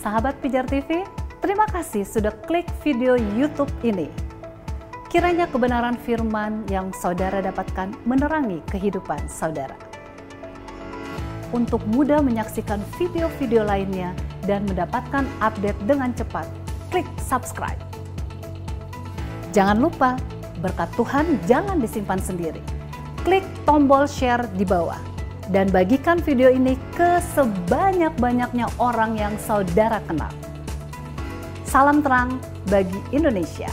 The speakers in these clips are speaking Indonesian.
Sahabat Pijar TV, terima kasih sudah klik video YouTube ini. Kiranya kebenaran firman yang saudara dapatkan menerangi kehidupan saudara. Untuk mudah menyaksikan video-video lainnya dan mendapatkan update dengan cepat, klik subscribe. Jangan lupa, berkat Tuhan jangan disimpan sendiri. Klik tombol share di bawah dan bagikan video ini ke sebanyak-banyaknya orang yang saudara kenal. Salam terang bagi Indonesia.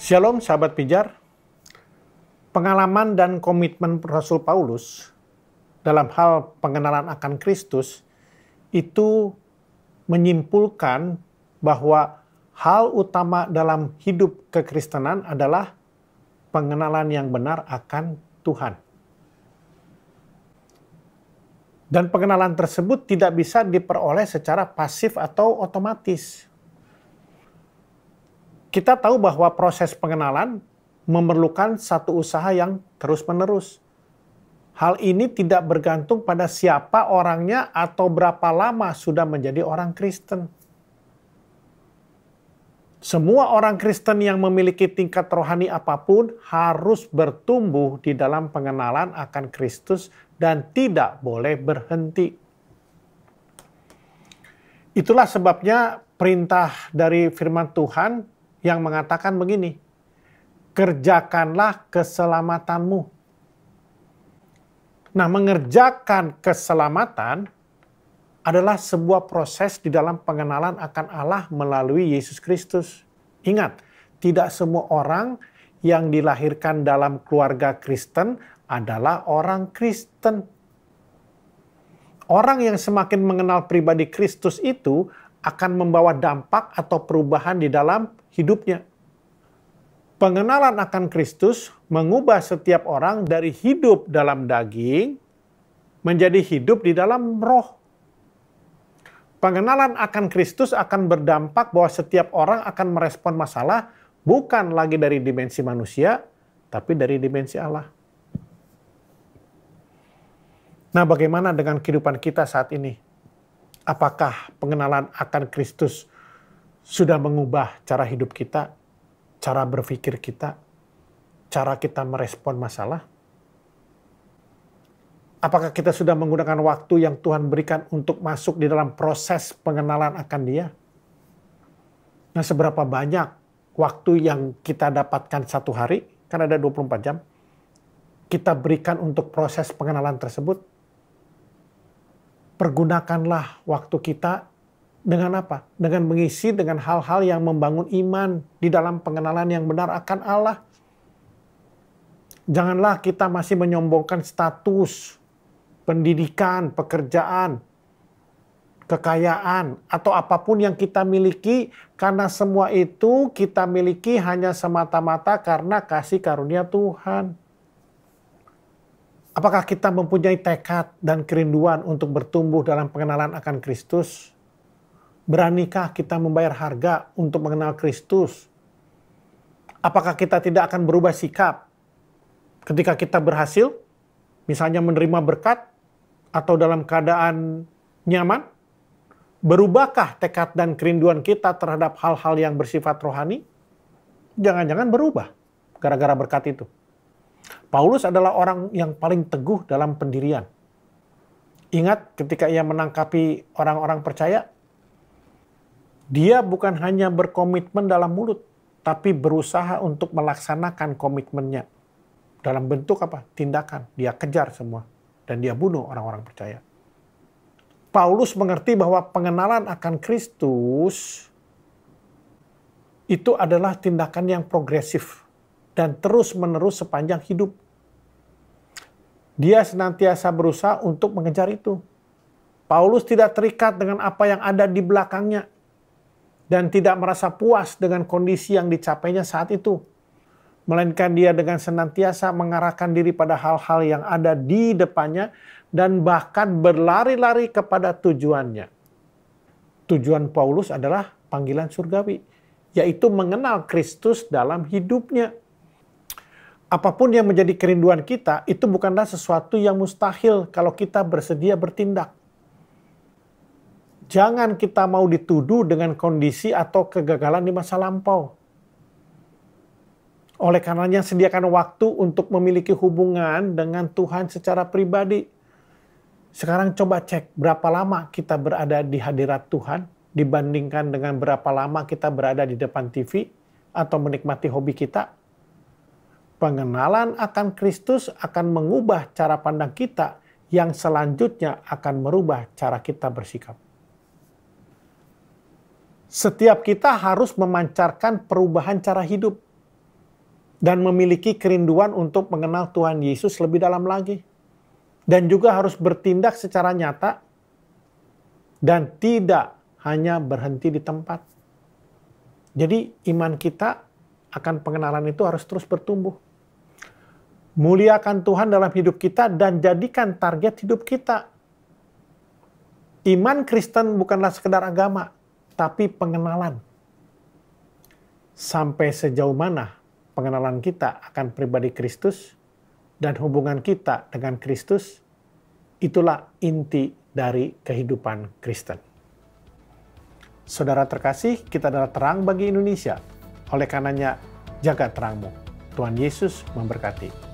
Shalom sahabat pijar, pengalaman dan komitmen Rasul Paulus dalam hal pengenalan akan Kristus itu menyimpulkan bahwa hal utama dalam hidup kekristenan adalah pengenalan yang benar akan Tuhan. Dan pengenalan tersebut tidak bisa diperoleh secara pasif atau otomatis. Kita tahu bahwa proses pengenalan memerlukan satu usaha yang terus-menerus. Hal ini tidak bergantung pada siapa orangnya atau berapa lama sudah menjadi orang Kristen. Semua orang Kristen yang memiliki tingkat rohani apapun harus bertumbuh di dalam pengenalan akan Kristus dan tidak boleh berhenti. Itulah sebabnya perintah dari firman Tuhan yang mengatakan begini, kerjakanlah keselamatanmu. Nah, mengerjakan keselamatan adalah sebuah proses di dalam pengenalan akan Allah melalui Yesus Kristus. Ingat, tidak semua orang yang dilahirkan dalam keluarga Kristen adalah orang Kristen. Orang yang semakin mengenal pribadi Kristus itu akan membawa dampak atau perubahan di dalam hidupnya. Pengenalan akan Kristus mengubah setiap orang dari hidup dalam daging menjadi hidup di dalam roh. Pengenalan akan Kristus akan berdampak bahwa setiap orang akan merespon masalah bukan lagi dari dimensi manusia, tapi dari dimensi Allah. Nah, bagaimana dengan kehidupan kita saat ini? Apakah pengenalan akan Kristus sudah mengubah cara hidup kita, cara berpikir kita, cara kita merespon masalah? Apakah kita sudah menggunakan waktu yang Tuhan berikan untuk masuk di dalam proses pengenalan akan Dia? Nah, seberapa banyak waktu yang kita dapatkan satu hari, kan ada 24 jam, kita berikan untuk proses pengenalan tersebut? Pergunakanlah waktu kita dengan apa? Dengan mengisi dengan hal-hal yang membangun iman di dalam pengenalan yang benar akan Allah. Janganlah kita masih menyombongkan status, pendidikan, pekerjaan, kekayaan, atau apapun yang kita miliki, karena semua itu kita miliki hanya semata-mata karena kasih karunia Tuhan. Apakah kita mempunyai tekad dan kerinduan untuk bertumbuh dalam pengenalan akan Kristus? Beranikah kita membayar harga untuk mengenal Kristus? Apakah kita tidak akan berubah sikap ketika kita berhasil, misalnya menerima berkat, atau dalam keadaan nyaman? Berubahkah tekad dan kerinduan kita terhadap hal-hal yang bersifat rohani? Jangan-jangan berubah gara-gara berkat itu. Paulus adalah orang yang paling teguh dalam pendirian. Ingat ketika ia menangkapi orang-orang percaya, dia bukan hanya berkomitmen dalam mulut, tapi berusaha untuk melaksanakan komitmennya. Dalam bentuk apa? Tindakan. Dia kejar semua. Dan dia bunuh orang-orang percaya. Paulus mengerti bahwa pengenalan akan Kristus itu adalah tindakan yang progresif dan terus-menerus sepanjang hidup. Dia senantiasa berusaha untuk mengejar itu. Paulus tidak terikat dengan apa yang ada di belakangnya dan tidak merasa puas dengan kondisi yang dicapainya saat itu. melainkan dia dengan senantiasa mengarahkan diri pada hal-hal yang ada di depannya dan bahkan berlari-lari kepada tujuannya. Tujuan Paulus adalah panggilan surgawi, yaitu mengenal Kristus dalam hidupnya. Apapun yang menjadi kerinduan kita, itu bukanlah sesuatu yang mustahil kalau kita bersedia bertindak. Jangan kita mau dituduh dengan kondisi atau kegagalan di masa lampau. Oleh karenanya, sediakan waktu untuk memiliki hubungan dengan Tuhan secara pribadi. Sekarang coba cek berapa lama kita berada di hadirat Tuhan dibandingkan dengan berapa lama kita berada di depan TV atau menikmati hobi kita. Pengenalan akan Kristus akan mengubah cara pandang kita yang selanjutnya akan merubah cara kita bersikap. Setiap kita harus memancarkan perubahan cara hidup dan memiliki kerinduan untuk mengenal Tuhan Yesus lebih dalam lagi. Dan juga harus bertindak secara nyata dan tidak hanya berhenti di tempat. Jadi iman kita akan pengenalan itu harus terus bertumbuh. Muliakan Tuhan dalam hidup kita dan jadikan target hidup kita. Iman Kristen bukanlah sekedar agama, tapi pengenalan. Sampai sejauh mana pengenalan kita akan pribadi Kristus dan hubungan kita dengan Kristus, itulah inti dari kehidupan Kristen. Saudara terkasih, kita adalah terang bagi Indonesia. Oleh karenanya, jaga terangmu. Tuhan Yesus memberkati.